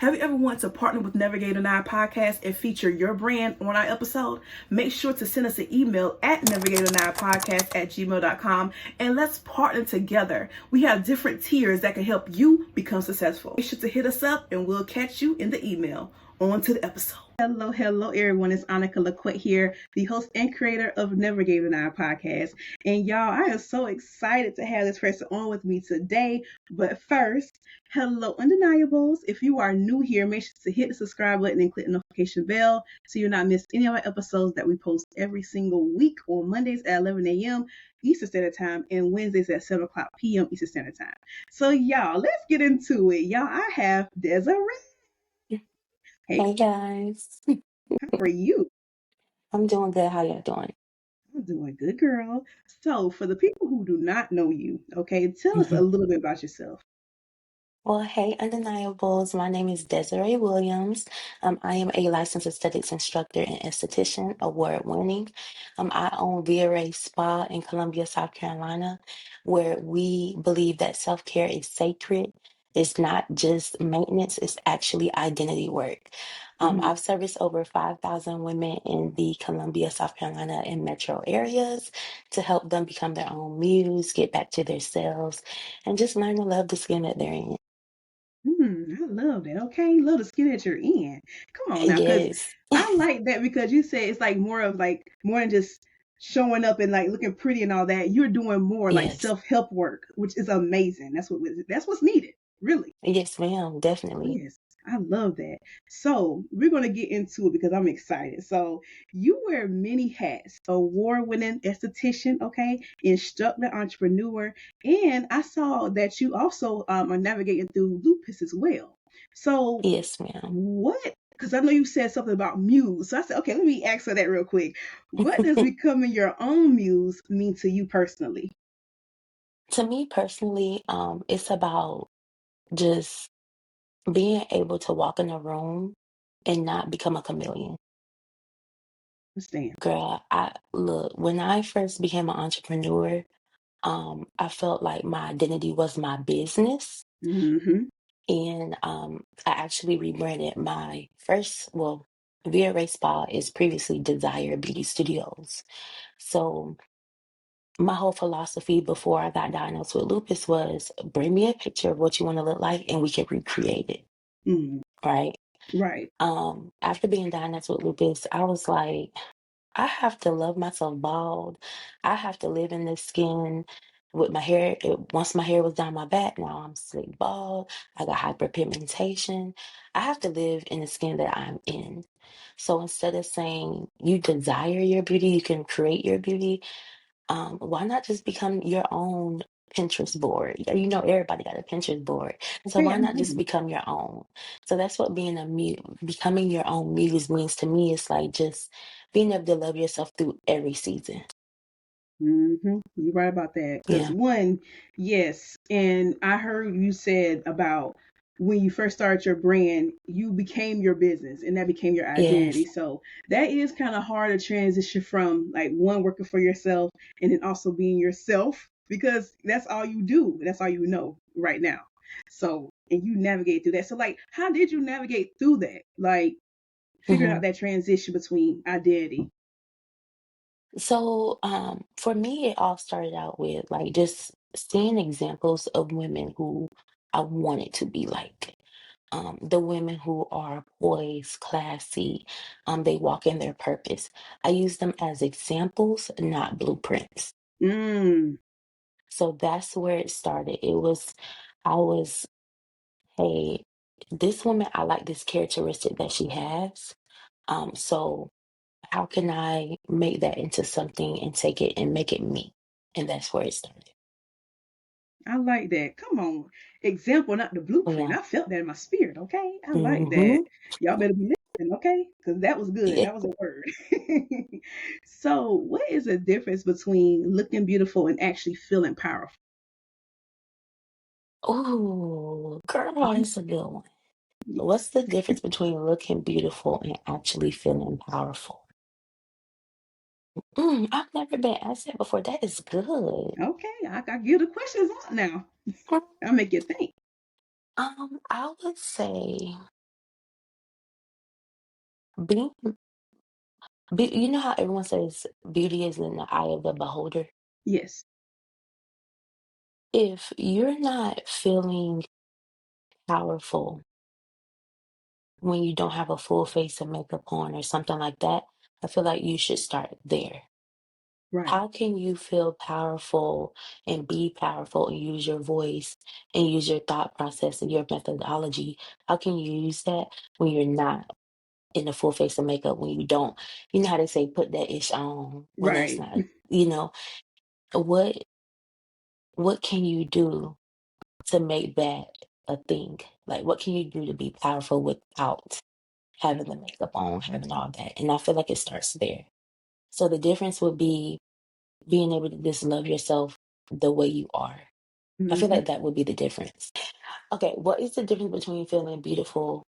Have you ever wanted to partner with Navigate and I podcast and feature your brand on our episode? Make sure to send us an email at navigateandipodcast@gmail.com and let's partner together. We have different tiers that can help you become successful. Make sure to hit us up and we'll catch you in the email. On to the episode. Hello, everyone. It's Annika LaQuette here, the host and creator of Navigate and I podcast. And y'all, I am so excited to have this person on with me today. But first, hello, Undeniables. If you are new here, make sure to hit the subscribe button and click the notification bell so you'll not miss any of our episodes that we post every single week on Mondays at 11 a.m. Eastern Standard Time and Wednesdays at 7 o'clock p.m. Eastern Standard Time. So, y'all, let's get into it. Y'all, I have Desiree. Hey guys. How are you? I'm doing good. How y'all doing? I'm doing good, girl. So, for the people who do not know you, okay, tell us a little bit about yourself. Well, hey, Undeniables. My name is Desiree Williams. I am a licensed aesthetics instructor and esthetician, award winning. I own Via Spa in Columbia, South Carolina, where we believe that self-care is sacred. It's not just maintenance, it's actually identity work. I've serviced over 5,000 women in the Columbia, South Carolina, and metro areas to help them become their own muse, get back to their selves, and just learn to love the skin that they're in. I love that. Okay, love the skin that you're in. Come on now, because Yes. I like that because you said it's like more than just showing up and like looking pretty and all that. You're doing more like Yes. self-help work, which is amazing. That's what's needed, really. Yes, ma'am. Definitely. Yes, I love that. So we're going to get into it because I'm excited. So you wear many hats: award-winning esthetician, okay, instructor, entrepreneur, and I saw that you also are navigating through lupus as well. So Yes, ma'am. what? Because I know you said something about muse. So I said, okay, let me ask her that real quick. What does becoming your own muse mean to you personally? To me personally, it's about just being able to walk in a room and not become a chameleon. Understand? Girl, I look, when I first became an entrepreneur, I felt like my identity was my business. Mm-hmm. And I actually rebranded my first, well, Via Spa is previously Desire Beauty Studios. So my whole philosophy before I got diagnosed with lupus was bring me a picture of what you want to look like and we can recreate it. Mm, Right. right. After being diagnosed with lupus, I was like, I have to love myself bald. I have to live in this skin with my hair. Once my hair was down my back, now I'm slick bald. I got hyperpigmentation. I have to live in the skin that I'm in. So instead of saying you desire your beauty, you can create your beauty. Why not just become your own Pinterest board? You know, everybody got a Pinterest board. So Okay, why I'm not just ready. become your own? So that's what being becoming your own muse means to me. It's like just being able to love yourself through every season. You're right about that. Because Yeah. one, yes, and I heard you said about when you first started your brand, you became your business and that became your identity. Yes. So that is kind of hard to transition from like one working for yourself and then also being yourself because that's all you do. That's all you know right now. So, and you navigate through that. So, like, how did you navigate through that? Like, figuring hmm out that transition between identity. So for me, it all started out with like just seeing examples of women who I wanted to be like. The women who are poised, classy, they walk in their purpose. I use them as examples, not blueprints. Mm, So that's where it started. I was, hey, this woman, I like this characteristic that she has. So how can I make that into something and take it and make it me? And that's where it started. I like that. Come on. Example, not the blueprint. Yeah. I felt that in my spirit, okay? I like that. Mm-hmm. Y'all better be listening, okay? Because that was good. Yeah. That was a word. So, what is the difference between looking beautiful and actually feeling powerful? Oh, girl, that's a good one. What's the difference between looking beautiful and actually feeling powerful? I've never been asked that before. That is good. Okay, I give the questions out now. Mm, I make you think. I would say. being, you know how everyone says beauty is in the eye of the beholder? Yes. If you're not feeling powerful when you don't have a full face of makeup on or something like that, I feel like you should start there. Right. How can you feel powerful and be powerful and use your voice and use your thought process and your methodology? How can you use that when you're not in the full face of makeup, when you don't, you know how they say put that ish on when that's Right. not, you know, what what can you do to make that a thing? Like what can you do to be powerful without having the makeup on, having all that? And I feel like it starts there. So the difference would be being able to just love yourself the way you are. I feel Hmm. like that would be the difference. Okay, what is the difference between feeling beautiful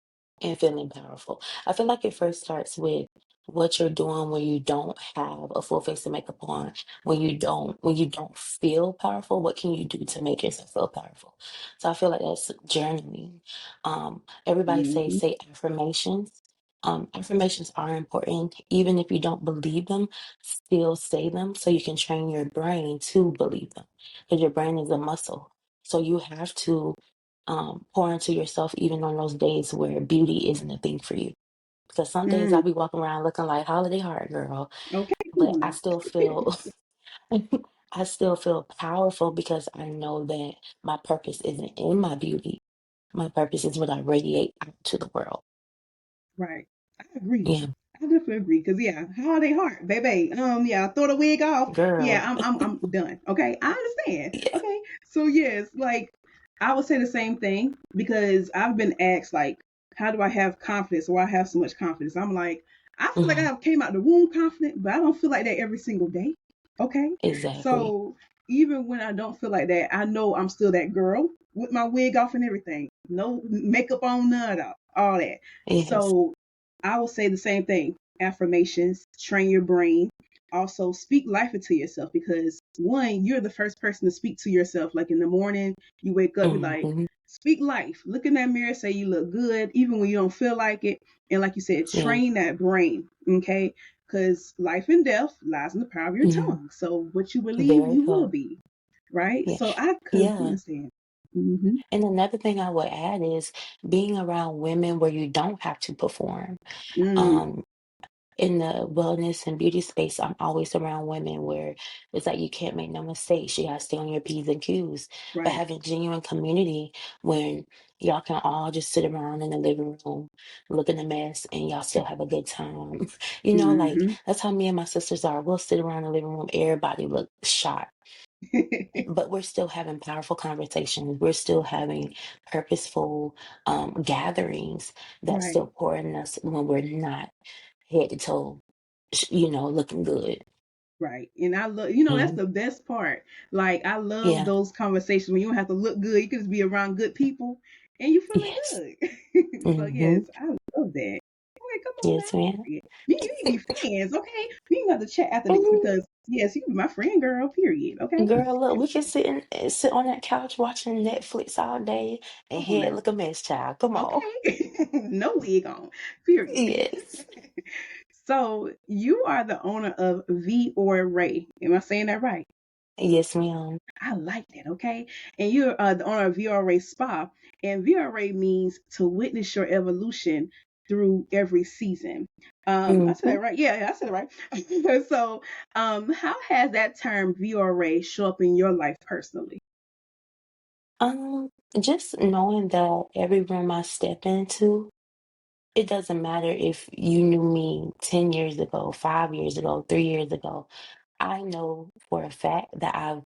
and feeling powerful? I feel like it first starts with what you're doing when you don't have a full face of makeup on, when you don't feel powerful, what can you do to make yourself feel powerful? So I feel like that's journaling. Everybody Hmm. say affirmations. Affirmations are important, even if you don't believe them, still say them so you can train your brain to believe them. Because your brain is a muscle. So you have to pour into yourself even on those days where beauty isn't a thing for you. Because some days Mm. I'll be walking around looking like holiday heart girl, Okay, come but on I now. still feel I still feel powerful because I know that my purpose isn't in my beauty. My purpose is what I radiate out to the world. Right. I agree. Yeah, I definitely agree. Cause yeah, holiday heart, baby. Yeah, throw the wig off. Yeah, girl. I'm done. Okay. I understand. Yeah. Okay. So yes, like I would say the same thing because I've been asked like, how do I have confidence or I have so much confidence? I'm like, I feel like I Mhm. have came out the womb confident, but I don't feel like that every single day. Okay. Exactly. So even when I don't feel like that, I know I'm still that girl with my wig off and everything. No makeup on, none of all that. Yes. So I will say the same thing. Affirmations, train your brain. Also, speak life into yourself because one, you're the first person to speak to yourself. Like in the morning, you wake up, you're like, Hmm. speak life. Look in that mirror, say you look good, even when you don't feel like it. And like you said, Yeah. train that brain. Okay. Because life and death lies in the power of your Hmm. tongue. So what you believe, Very you will good. be. Right. Yeah. So I completely Yeah. understand. Mm-hmm. And another thing I would add is being around women where you don't have to perform. Mm, Um, in the wellness and beauty space, I'm always around women where it's like you can't make no mistakes. You gotta stay on your P's and Q's. But right. having genuine community when y'all can all just sit around in the living room, looking a mess, and y'all still have a good time. You know, like Mm-hmm. that's how me and my sisters are. We'll sit around the living room, everybody look shot, but we're still having powerful conversations. We're still having purposeful gatherings that Right. still pour in us when we're not head to toe, looking good. Right. And I love, that's Hmm. the best part. Like, I love Yeah. those conversations when you don't have to look good. You can just be around good people and you feeling Yes. good. So, Hmm. yes, I love that. Okay, come on Yes, now. man. Period. You need to be friends, okay? We can have to chat after this Mhm. because, yes, you can be my friend, girl, period, okay? Girl, look, we can sit on that couch watching Netflix all day and Come on head now. look a mess, child. Come on. Okay. No wig on, period. Yes. So, you are the owner of V or Ray. Am I saying that right? Yes, ma'am. I like that, okay? And you're the owner of VRA Spa, and VRA means to witness your evolution through every season. I said Hmm. that right. Yeah, I said it right. So, how has that term VRA show up in your life personally? Um, just knowing that every room I step into, it doesn't matter if you knew me 10 years ago, 5 years ago, 3 years ago. I know for a fact that I've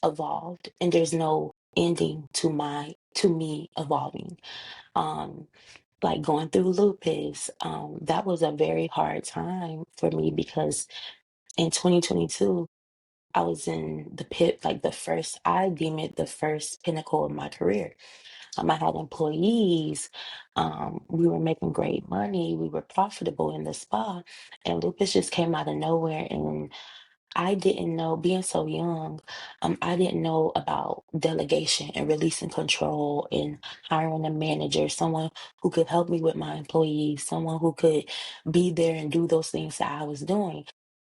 evolved and there's no ending to me evolving. Um, like going through lupus, that was a very hard time for me because in 2022, I was in the pit, like I deem it the first pinnacle of my career. I had employees, we were making great money, we were profitable in the spa, and lupus just came out of nowhere and I didn't know, being so young, I didn't know about delegation and releasing control and hiring a manager, someone who could help me with my employees, someone who could be there and do those things that I was doing.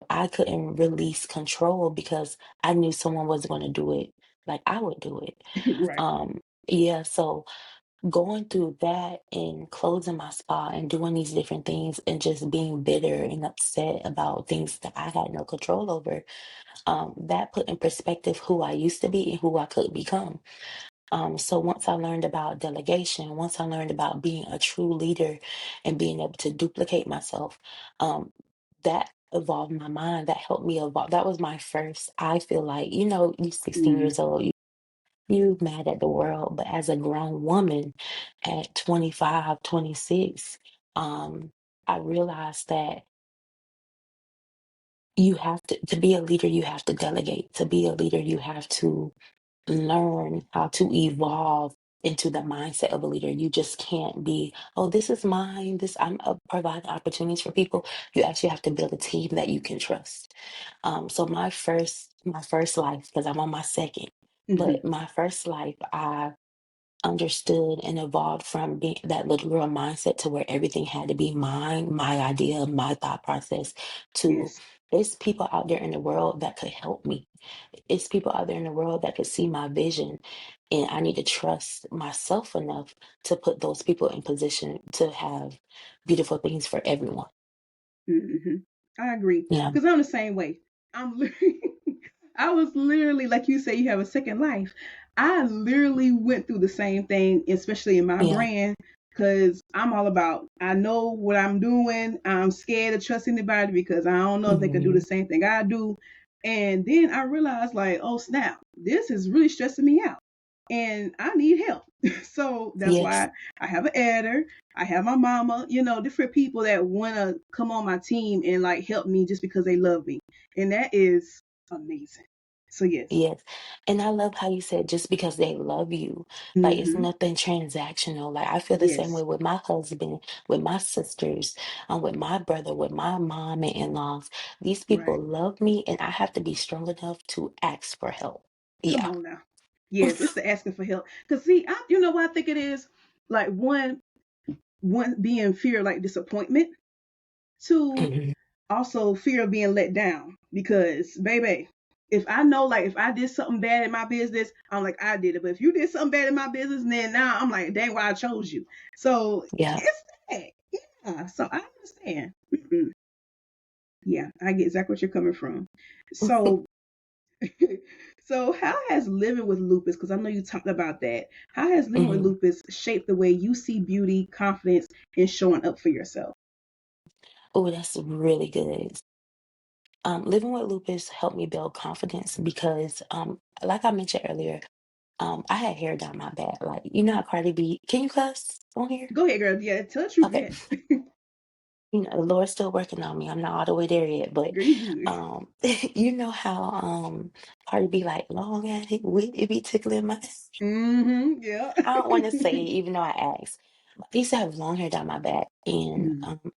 I couldn't release control because I knew someone was going to do it like I would do it. Right. Yeah, so going through that and closing my spa and doing these different things and just being bitter and upset about things that I had no control over, that put in perspective who I used to be and who I could become. So once I learned about delegation, once I learned about being a true leader and being able to duplicate myself, that evolved my mind. That helped me evolve. That was my first, I feel like, you 16 Mm, years old, you mad at the world, but as a grown woman at 25, 26, I realized that you have to be a leader, you have to delegate. To be a leader, you have to learn how to evolve into the mindset of a leader. You just can't be, oh, this is mine. This I'm providing opportunities for people. You actually have to build a team that you can trust. So my first life, because I'm on my second, hmm but my first life, I understood and evolved from being that little girl mindset to where everything had to be mine, my idea, my thought process, to Yes. there's people out there in the world that could help me. It's people out there in the world that could see my vision. And I need to trust myself enough to put those people in position to have beautiful things for everyone. hmm I agree. Yeah. Because I'm the same way. I'm literally, I was literally, like you say, you have a second life. I literally went through the same thing, especially in my Yeah. brand, because I'm all about, I know what I'm doing. I'm scared to trust anybody because I don't know if they could do the Hmm. same thing I do. And then I realized, like, oh, snap, this is really stressing me out. And I need help. So that's Yes. why I have an editor. I have my mama, different people that want to come on my team and like help me just because they love me. And that is amazing. So, yes. Yes. And I love how you said just because they love you, like it's hmm nothing transactional. Like I feel the same way Yes. with my husband, with my sisters, with my brother, with my mom and in-laws. These people Right. love me and I have to be strong enough to ask for help. Come Yeah. on now. Yes, it's the asking for help. Cause see, you know what I think it is? Like one being fear, like disappointment. Two, Mhm. also fear of being let down. Because baby, if I know, like if I did something bad in my business, I'm like I did it. But if you did something bad in my business, then now I'm like, dang, why I chose you. So Yeah. it's that. Yeah. So I understand. Yeah, I get exactly what you're coming from. So so how has living with lupus, because I know you talked about that, how has living with Hmm. lupus shaped the way you see beauty, confidence, and showing up for yourself? Oh, that's really good. Living with lupus helped me build confidence because, like I mentioned earlier, I had hair down my back. Like, you know how Cardi B, can you cuss on here? Go ahead, girl. Yeah, tell the truth. Okay. Yes. The Lord's still working on me. I'm not all the way there yet, but Girl, you good. you know how Cardi be like long at it, it be tickling my. Yeah. I don't want to say it, even though I asked. I used to have long hair down my back, and Mm.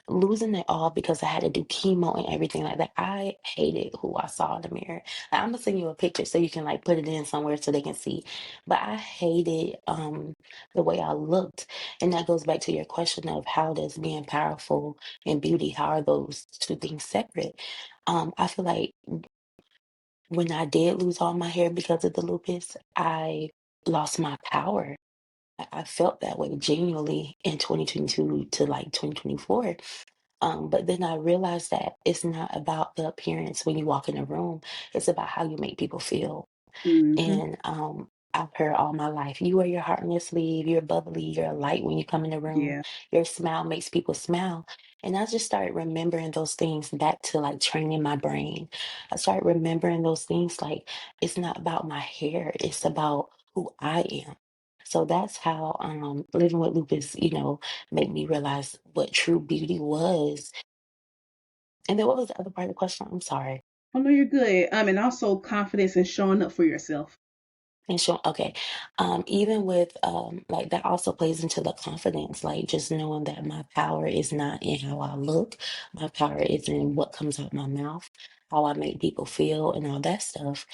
losing it all because I had to do chemo and everything like that. I hated who I saw in the mirror. Like, I'm gonna send you a picture so you can like put it in somewhere so they can see. But I hated the way I looked. And that goes back to your question of how does being powerful and beauty, how are those two things separate? I feel like when I did lose all my hair because of the lupus, I lost my power. I felt that way genuinely in 2022 to like 2024. But then I realized that it's not about the appearance when you walk in a room. It's about how you make people feel. hmm And I've heard all my life, you wear your heart on your sleeve, you're bubbly, you're a light when you come in the room, Yeah. your smile makes people smile. And I just started remembering those things back to like training my brain. I started remembering those things like it's not about my hair, it's about who I am. So that's how living with lupus, made me realize what true beauty was. And then what was the other part of the question? I'm sorry. Oh no, you're good. And also confidence and showing up for yourself. And sure, okay. Even with like that also plays into the confidence, like just knowing that my power is not in how I look, my power is in what comes out my mouth. how I make people feel and all that stuff.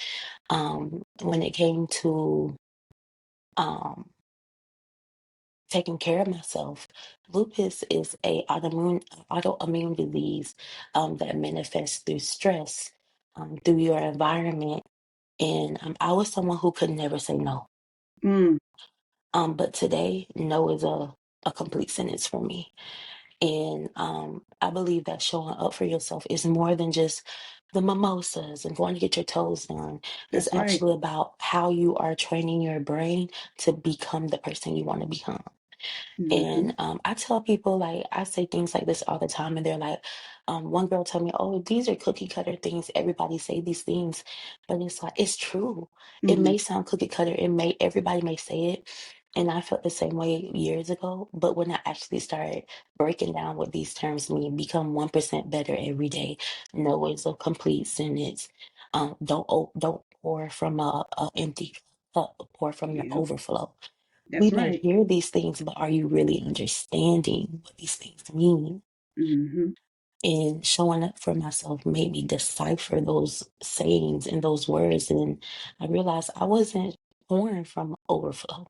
When it came to um, taking care of myself, lupus is a autoimmune disease that manifests through stress, through your environment. And I was someone who could never say no. Mm, But today, no is a complete sentence for me. And I believe that showing up for yourself is more than just the mimosas and going to get your toes done. It's that's right. actually about how you are training your brain to become the person you want to become. Mm-hmm. And I tell people, like, I say things like this all the time, and they're like, one girl told me, "Oh, these are cookie cutter things. Everybody say these things," but it's like it's true. It Mm-hmm. may sound cookie cutter. Everybody may say it, and I felt the same way years ago. But when I actually started breaking down what these terms mean, become 1% better every day. No is a complete sentence. Don't pour from a empty cup. Pour from your Yep, overflow. We that's may right. hear these things, but are you really understanding what these things mean? Mm-hmm. And showing up for myself made me decipher those sayings and those words. And I realized I wasn't born from overflow.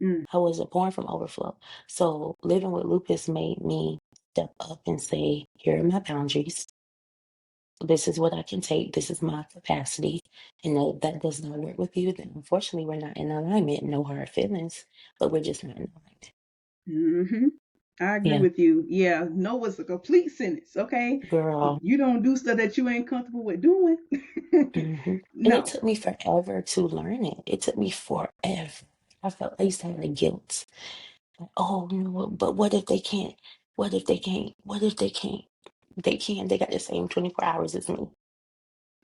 Mm, I wasn't born from overflow. So living with lupus made me step up and say, here are my boundaries. This is what I can take. This is my capacity. And if that does not work with you, then unfortunately we're not in alignment. No hard feelings, but we're just not in alignment. mm-hmm. I agree Yeah, with you. Yeah, no was a complete sentence. Okay, girl. you don't do stuff that you ain't comfortable with doing. And it No, took me forever to learn it. It took me forever. I felt I used to have the guilt. Like, oh no, but what if they can't? What if they can't? What if they can't? They can. They got the same 24 hours as me.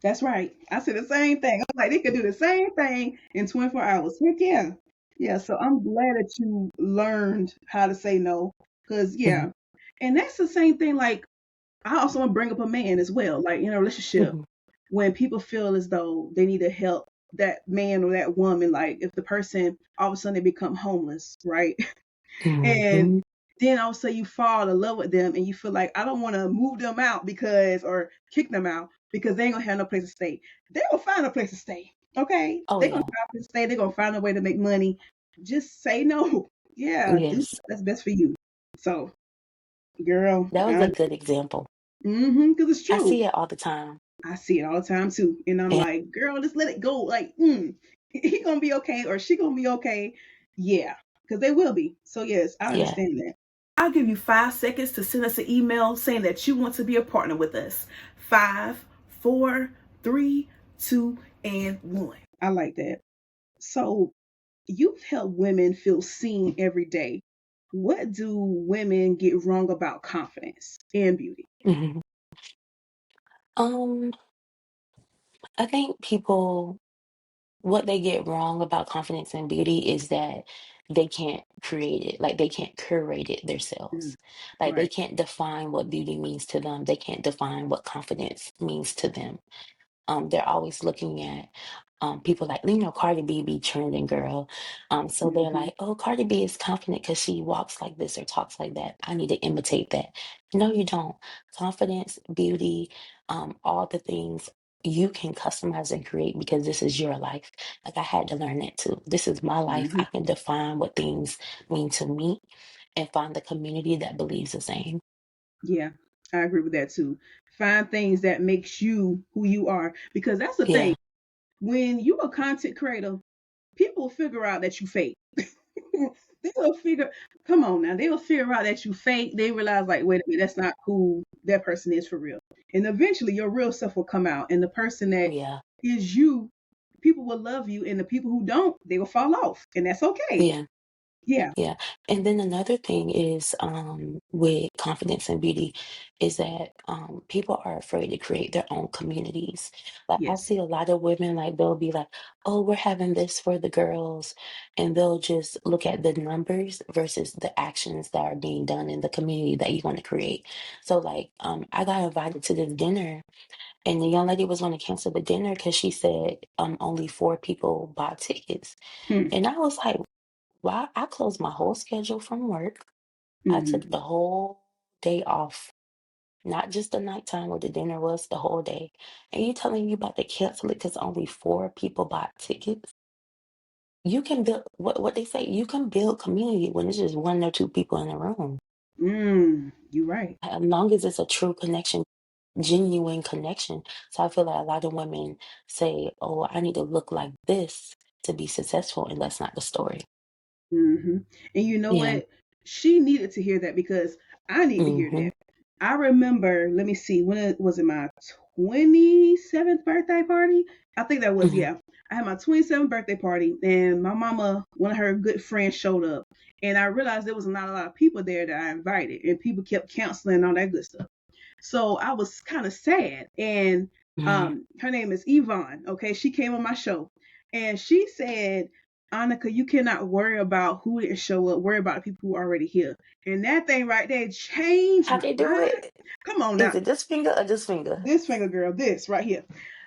that's right. I said the same thing. I was like, they could do the same thing in 24 hours. Heck yeah. Yeah, so I'm glad that you learned how to say no. Because, Hmm. yeah. And that's the same thing. Like, I also want to bring up a man as well. Like, in a relationship, Hmm. when people feel as though they need to help that man or that woman, like, if the person all of a sudden they become homeless, right? And Hmm. then all of a sudden you fall in love with them and you feel like I don't want to move them out because or kick them out because they ain't gonna have no place to stay. They gonna find a place to stay. Okay? Oh They're gonna yeah. find a place to stay, they're gonna find a way to make money. Just say no. Yeah, do Yes. that's best for you. So, girl, That was a good example. because it's I true. see it all the time. I see it all the time too. And I'm And like, girl, just let it go. Like, he gonna be okay or she gonna be okay. Yeah, because they will be. So yes, I yeah. understand that. I'll give you 5 seconds to send us an email saying that you want to be a partner with us. 5, 4, 3, 2, and 1. I like that. So you've helped women feel seen every day. What do women get wrong about confidence and beauty? Hmm. Um, I think people what they get wrong about confidence and beauty is that they can't create it, like they can't curate it Mm, themselves. Like they right. can't define what beauty means to them. They can't define what confidence means to them. They're always looking at people like, Cardi B be trending girl. So they're Hmm. like, oh, Cardi B is confident because she walks like this or talks like that. I need to imitate that. No, you don't. Confidence, beauty, all the things you can customize and create because this is your life. Like I had to learn that too. This is my life. Hmm. I can define what things mean to me and find the community that believes the same. Yeah, I agree with that too. Find things that makes you who you are because that's the thing. Yeah, When you a content creator, people will figure out that you fake. They'll figure, come on now, they'll figure out that you fake. They realize like, wait a minute, that's not who that person is for real. And eventually, your real self will come out, and the person that yeah, is you, people will love you, and the people who don't, they will fall off, and that's okay. yeah. Yeah. Yeah. And then another thing is with confidence and beauty is that people are afraid to create their own communities. Like I Yes. see a lot of women like they'll be like, oh, we're having this for the girls. And they'll just look at the numbers versus the actions that are being done in the community that you want to create. So like I got invited to this dinner and the young lady was going to cancel the dinner because she said only 4 people bought tickets. Hmm. And I was like, well, I closed my whole schedule from work. I took Mm-hmm. the whole day off. not just the nighttime where the dinner was, the whole day. And you telling me you about to cancel it because only 4 people bought tickets? You can build what they say, you can build community when it's just 1 or 2 people in the room. You're right. As long as it's a true connection, genuine connection. So I feel like a lot of women say, "Oh, I need to look like this to be successful," and that's not the story. hmm And you know Yeah. what? She needed to hear that because I need to hear Mhm. that. I remember, let me see, when it was it my 27th birthday party? I think that was, Mhm. yeah. I had my 27th birthday party, and my mama, one of her good friends, showed up. And I realized there was not a lot of people there that I invited, and people kept canceling and all that good stuff. So I was kind of sad. And Mhm. her name is Yvonne. Okay, she came on my show, and she said, "Annika, you cannot worry about who didn't show up. Worry about the people who are already here." And that thing right there changed How my they do mind. it? Come on Is now, it this finger or this finger? this finger girl, this right here.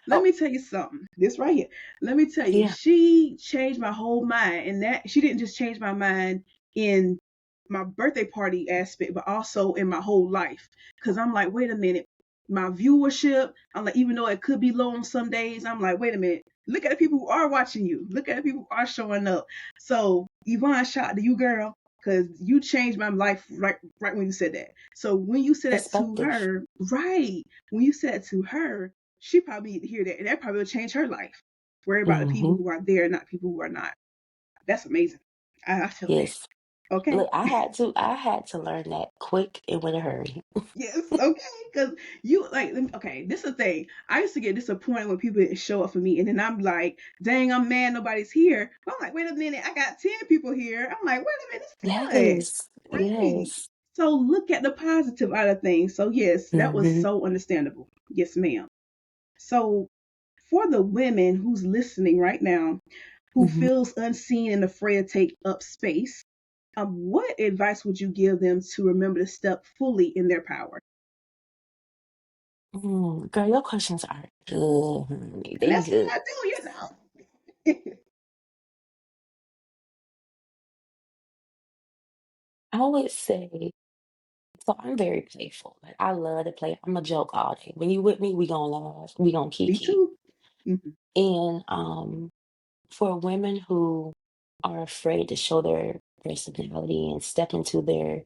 Let Oh, me tell you something. This right here. Let me tell you, yeah. she changed my whole mind. And that she didn't just change my mind in my birthday party aspect, but also in my whole life. Cause I'm like, wait a minute. My viewership, I'm like, even though it could be low on some days, I'm like, wait a minute. Look at the people who are watching you. Look at the people who are showing up. So Yvonne, shout out to you, girl, because you changed my life right when you said that. So when you said that to Perspective. her, right, when you said it to her, she probably need to hear that, and that probably will change her life. Worry about the people Mhm. who are there, not people who are not. That's amazing. I feel that. Yes. Okay. Look, I had to learn that quick and with a hurry. Yes. Okay. Because you like. Okay. This is the thing. I used to get disappointed when people didn't show up for me, and then I'm like, "Dang, I'm mad nobody's here." But I'm like, "Wait a minute, I got 10 people here." I'm like, "Wait a minute, it's good." Yes. Right. Yes. So look at the positive out of things. So yes, that was Mhm. so understandable. Yes, ma'am. So for the women who's listening right now, who Mhm. feels unseen and afraid to take up space, what advice would you give them to remember to step fully in their power? Girl, your questions are good, honey. And They that's what good. I do, you know. I would say, so I'm very playful. Like I love to play. I'm a joke all day. When you with me, we gonna laugh. We gonna Me kiki. too. Hmm And for women who are afraid to show their personality and step into their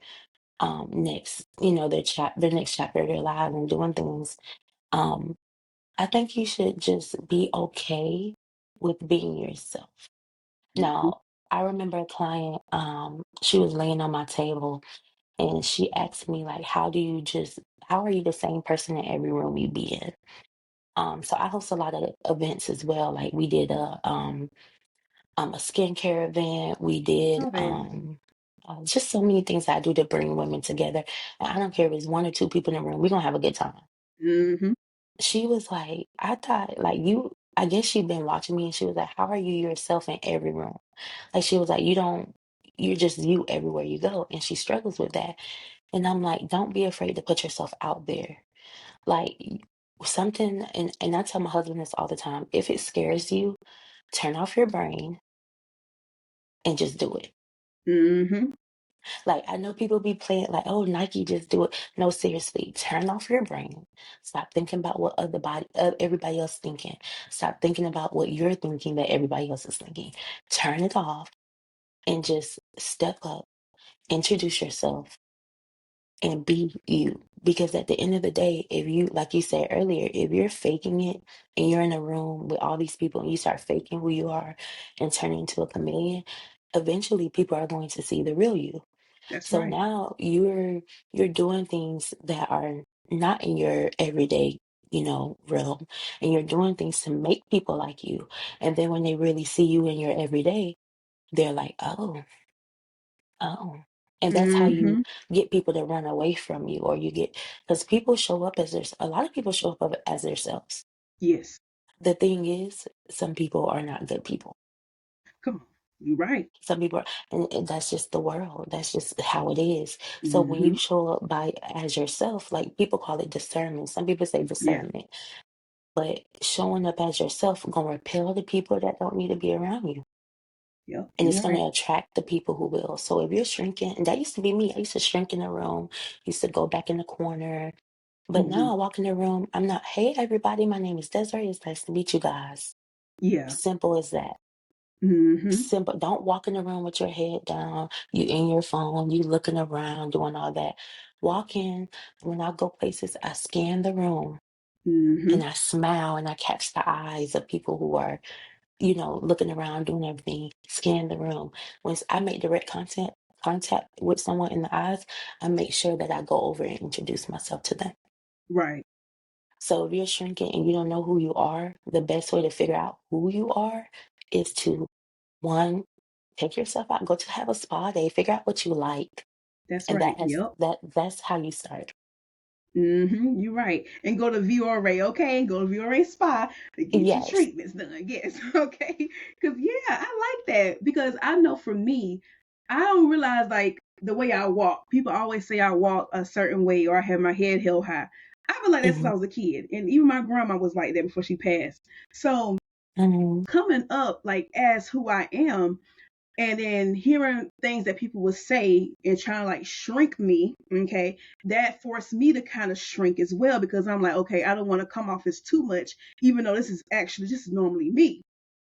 next, their next chapter of their lives and doing things, um, I think you should just be okay with being yourself. hmm Now, I remember a client, she was laying on my table and she asked me like, how are you the same person in every room you be in? So I host a lot of events as well. Like we did a skincare event. We did Oh, baby. just so many things I do to bring women together. And I don't care if it's 1 or 2 people in the room, we're gonna have a good time. hmm She was like, I thought like you I guess she'd been watching me and she was like, how are you yourself in every room? Like she was like, you're just you everywhere you go. And she struggles with that. And I'm like, don't be afraid to put yourself out there. Like something and I tell my husband this all the time. If it scares you, turn off your brain and just do it. hmm Like I know people be playing like, oh, Nike, just do it. No, seriously, turn off your brain. Stop thinking about what everybody else thinking. Stop thinking about what you're thinking that everybody else is thinking. Turn it off and just step up, introduce yourself, and be you. Because at the end of the day, if you, like you said earlier, if you're faking it and you're in a room with all these people and you start faking who you are and turning into a chameleon, eventually people are going to see the real you. That's So right. now you're doing things that are not in your everyday, realm, and you're doing things to make people like you. And then when they really see you in your everyday, they're like, oh, oh. And that's how you hmm get people to run away from you, or you get because people show up as a lot of people show up as themselves. Yes. The thing is, some people are not good people. Come on. You're right. Some people are, and that's just the world. That's just how it is. So when you hmm show up by as yourself, like people call it discernment. Some people say Yeah. discernment, but showing up as yourself gonna repel the people that don't need to be around you. Yep. And it's You're right. gonna attract the people who will. So if you're shrinking, and that used to be me, I used to shrink in the room, used to go back in the corner, But now I walk in the room, I'm not, hey, everybody, my name is Desiree. It's nice to meet you guys. Yeah. Simple as that. Mm-hmm. Simple. Don't walk in the room with your head down, you in your phone, you looking around, doing all that. Walk in. When I go places, I scan the room Mm-hmm. and I smile and I catch the eyes of people who are, looking around, doing everything, scan the room. Once I make direct contact with someone in the eyes, I make sure that I go over and introduce myself to them. Right. So if you're shrinking and you don't know who you are, the best way to figure out who you are is to, one, take yourself out, go to have a spa day, figure out what you like, That's and right. Yep. that's how you start. Mm-hmm. You're right. And go to VRA, okay? And go to VRA Spa to get your Yes. treatments done. Yes, okay. Because yeah, I like that because I know for me, I don't realize like the way I walk. People always say I walk a certain way or I have my head held high. I've been like that since Hmm. I was a kid, and even my grandma was like that before she passed. So Hmm. coming up like as who I am, and then hearing things that people would say and trying to like shrink me, okay, that forced me to kind of shrink as well because I'm like, okay, I don't want to come off as too much, even though this is normally me.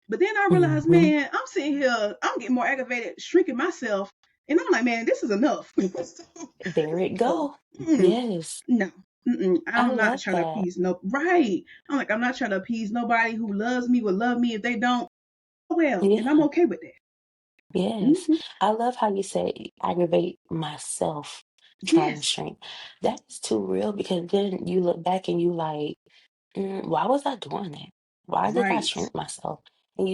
But then I realized, Hmm. man, I'm sitting here, I'm getting more aggravated shrinking myself, and I'm like, man, this is enough. There it So, go. mm, Yes. no. I I'm not love trying to that. appease no right. I'm like, I'm not trying to appease nobody who loves me would love me. If they don't, oh well, and I'm Yeah. okay with that. Yes. Hmm. I love how you say aggravate myself trying to Yes, shrink. That's too real because then you look back and you like, why was I doing that? Why did I right. shrink myself? And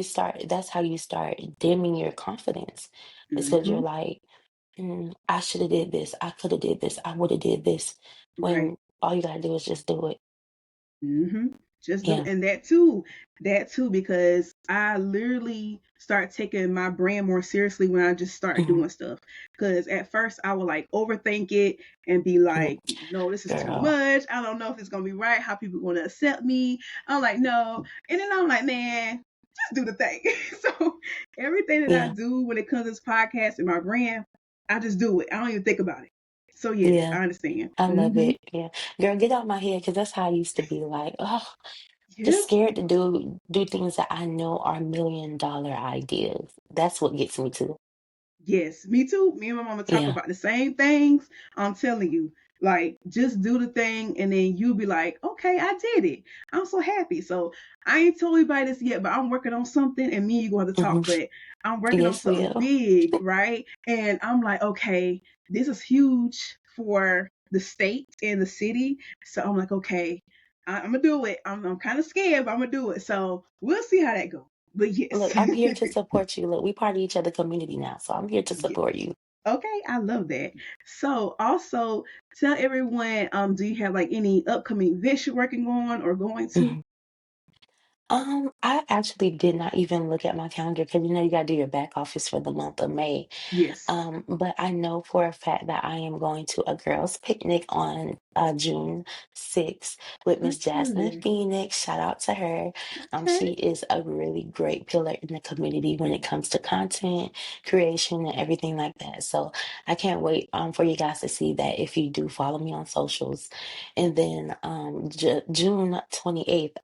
that's how you start dimming your confidence. It's because you're Hmm. like, I should have did this. I could have did this. I would have did this. Right. When all you gotta do is just do it. Hmm. Just do, Yeah. and that too, because I literally start taking my brand more seriously when I just start Hmm. doing stuff. Because at first I would like overthink it and be like, no, this is too Girl. much. I don't know if it's gonna be right. How people gonna accept me? I'm like, no, and then I'm like, man, just do the thing. So everything that I Yeah. do when it comes to this podcast and my brand, I just do it. I don't even think about it. So yes, Yeah. I understand. I love Hmm. it. Yeah. Girl, get out my head because that's how I used to be like, oh, just Yeah. scared to do things that I know are $1 million ideas. That's what gets me to. Yes, me too. Me and my mama talk Yeah. about the same things. I'm telling you, like, just do the thing, and then you'll be like, okay, I did it. I'm so happy. So I ain't told anybody this yet, but I'm working on something, and me and you going to Hmm. talk. But I'm working on Yes, something will. big, right? And I'm like, okay, this is huge for the state and the city. So I'm like, okay, I'm gonna do it. I'm kind of scared, but I'm gonna do it. So we'll see how that goes. But yes. Look, I'm here to support you. Look, we part of each other community now, so I'm here to Yes. support you. Okay, I love that. So also tell everyone, do you have like any upcoming events you're working on or going to? Mhm. I actually did not even look at my calendar because you gotta do your back office for the month of May. Yes. But I know for a fact that I am going to a girls' picnic on June 6th with Oh, Miss Jasmine good. Phoenix. Shout out to her. Okay. She is a really great pillar in the community when it comes to content creation and everything like that. So I can't wait for you guys to see that if you do follow me on socials. And then June 28th,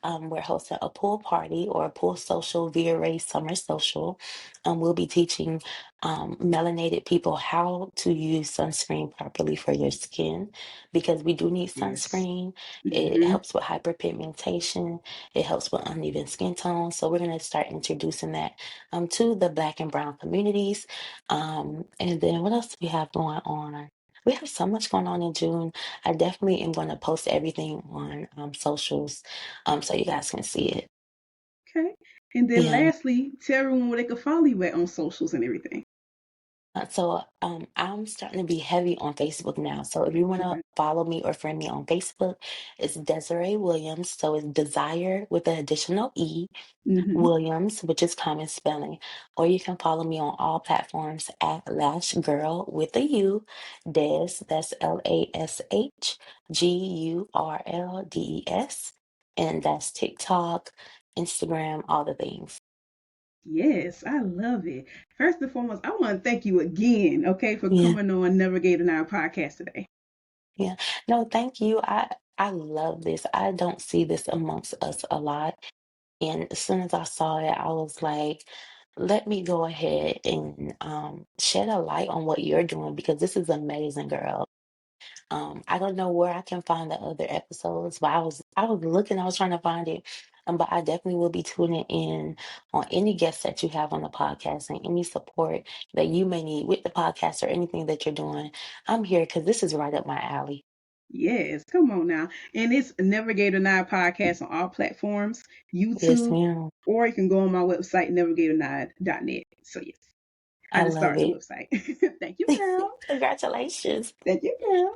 we're hosting a pool party or a pool social via Ray Summer Social. We'll be teaching melanated people how to use sunscreen properly for your skin because we do need Yes. sunscreen. It Mm-hmm. helps with hyperpigmentation. It helps with uneven skin tone. So we're going to start introducing that to the Black and Brown communities. And then what else do we have going on? We have so much going on in June. I definitely am going to post everything on socials so you guys can see it. Okay. And then Yeah. lastly, tell everyone where they can follow you at on socials and everything. I'm starting to be heavy on Facebook now. So if you want to Okay. follow me or friend me on Facebook, it's Desiree Williams. So it's Desire with an additional E, Mm-hmm. Williams, which is common spelling. Or you can follow me on all platforms at Lash Girl with a U, Des, that's LashGurldes. And that's TikTok, Instagram, all the things. Yes, I love it. First and foremost, I want to thank you again, okay, for Yeah. coming on Navigating Our podcast today. Yeah. No, thank you. I love this. I don't see this amongst us a lot. And as soon as I saw it, I was like, let me go ahead and shed a light on what you're doing because this is amazing, girl. I don't know where I can find the other episodes, but I was looking, I was trying to find it. But I definitely will be tuning in on any guests that you have on the podcast and any support that you may need with the podcast or anything that you're doing. I'm here because this is right up my alley. Yes, come on now. And it's Navigator 9 podcast on all platforms, Yes, YouTube, ma'am. or you can go on my website, navigator9.net. So, yes, I I just love started the it. website. Thank you, girl. Congratulations. Thank you, girl.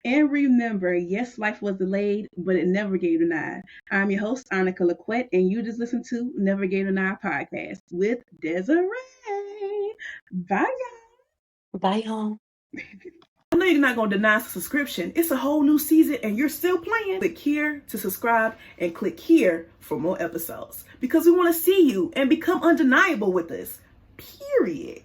And remember, yes, life was delayed, but it never gave denied. I'm your host, Annika Laquette, and you just listened to Navigator 9 podcast with Desiree. Bye, guys. Bye, y'all. I know you're not going to deny subscription. It's a whole new season and you're still playing. Click here to subscribe and click here for more episodes because we want to see you and become undeniable with us. Period.